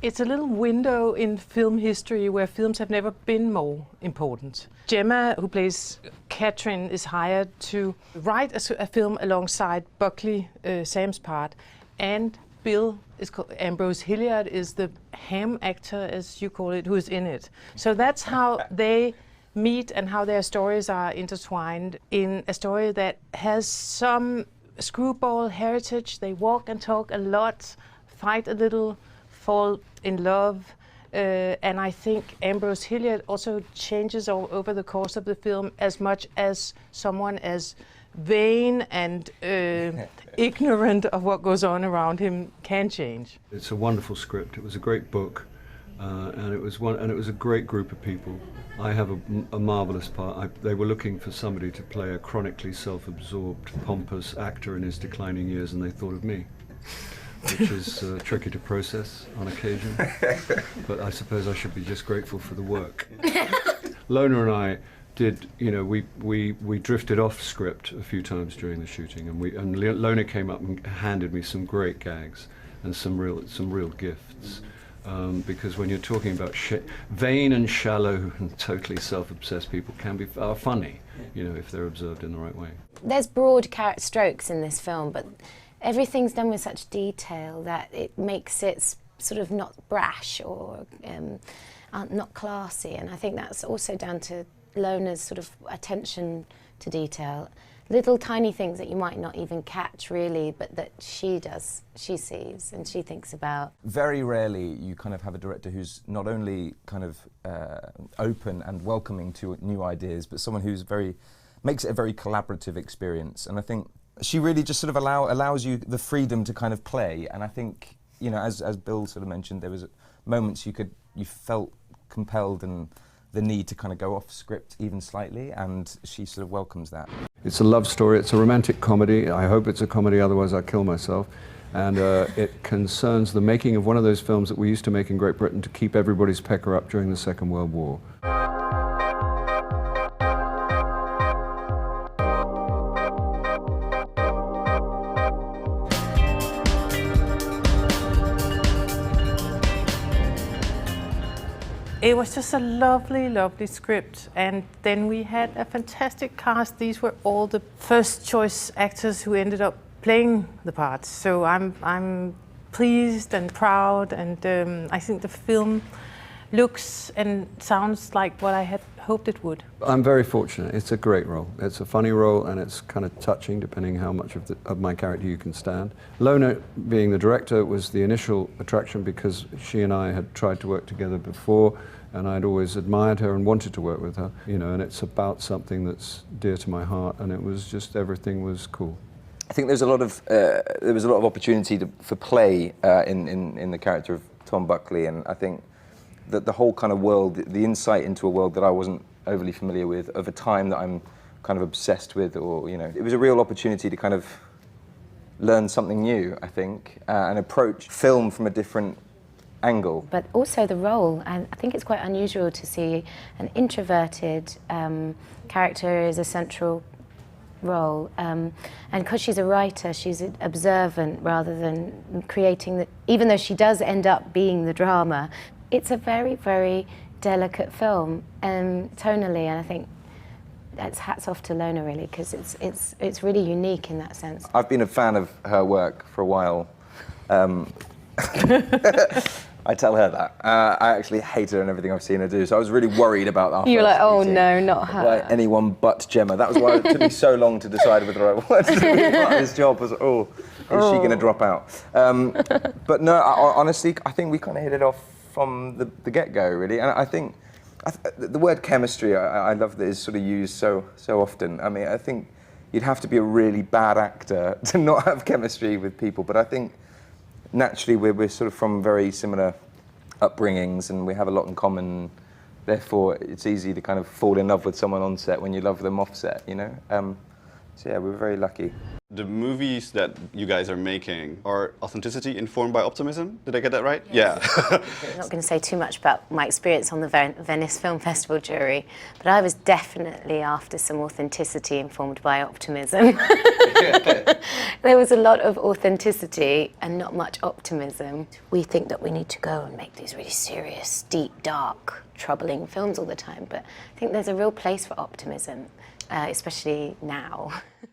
It's a little window in film history where films have never been more important. Gemma, who plays Catherine, is hired to write a film alongside Buckley, Sam's part, and Bill is called Ambrose Hilliard is the ham actor, as you call it, who is in it. So that's how they meet and how their stories are intertwined in a story that has some screwball heritage. They walk and talk a lot, fight a little, fall in love, and I think Ambrose Hilliard also changes over the course of the film as much as someone as vain and ignorant of what goes on around him can change. It's a wonderful script. It was a great book, and it was a great group of people. I have a marvelous part. They were looking for somebody to play a chronically self-absorbed, pompous actor in his declining years, and they thought of me. Which is tricky to process on occasion, but I suppose I should be just grateful for the work. Lona and I did, we drifted off script a few times during the shooting, and Lona came up and handed me some great gags and some real gifts, because when you're talking about vain and shallow and totally self-obsessed people are funny, if they're observed in the right way. There's broad strokes in this film, but everything's done with such detail that it makes it sort of not brash or not classy, and I think that's also down to Lona's sort of attention to detail. Little tiny things that you might not even catch really, but that she sees and she thinks about. Very rarely you kind of have a director who's not only kind of open and welcoming to new ideas, but someone who's makes it a very collaborative experience, and I think she really just sort of allows you the freedom to kind of play, and I think, as Bill sort of mentioned, there was moments you felt compelled and the need to kind of go off script even slightly, and she sort of welcomes that. It's a love story, it's a romantic comedy. I hope it's a comedy, otherwise I'll kill myself. And it concerns the making of one of those films that we used to make in Great Britain to keep everybody's pecker up during the Second World War. It was just a lovely, lovely script, and then we had a fantastic cast. These were all the first choice actors who ended up playing the parts. So I'm pleased and proud, and I think the film looks and sounds like what I had hoped it would. I'm very fortunate. It's a great role. It's a funny role, and it's kind of touching, depending how much of my character you can stand. Lona, being the director, was the initial attraction because she and I had tried to work together before, and I'd always admired her and wanted to work with her. And it's about something that's dear to my heart, and it was just, everything was cool. I think there was a lot of opportunity for play in the character of Tom Buckley, and I think that the whole kind of world, the insight into a world that I wasn't overly familiar with, of a time that I'm kind of obsessed with, or it was a real opportunity to kind of learn something new, I think, and approach film from a different angle. But also the role, and I think it's quite unusual to see an introverted character as a central role, and because she's a writer, she's observant rather than creating even though she does end up being the drama. It's a very, very delicate film, tonally, and I think that's hats off to Lona really, because it's really unique in that sense. I've been a fan of her work for a while. I tell her that. I actually hate her and everything I've seen her do, so I was really worried about that. You were like, oh no, not her. Like anyone but Gemma. That was why it took me so long to decide whether I wanted to be part of this job. I was like, is she going to drop out? But no, honestly, I think we kind of hit it off from the get-go, really. And I think the word chemistry, I love that it's sort of used so often. I mean, I think you'd have to be a really bad actor to not have chemistry with people, but I think naturally we're sort of from very similar upbringings and we have a lot in common, therefore it's easy to kind of fall in love with someone on set when you love them off set, So yeah, we're very lucky. The movies that you guys are making are authenticity informed by optimism. Did I get that right? Yes. Yeah. I'm not going to say too much about my experience on the Venice Film Festival jury, but I was definitely after some authenticity informed by optimism. There was a lot of authenticity and not much optimism. We think that we need to go and make these really serious, deep, dark, troubling films all the time, but I think there's a real place for optimism, especially now.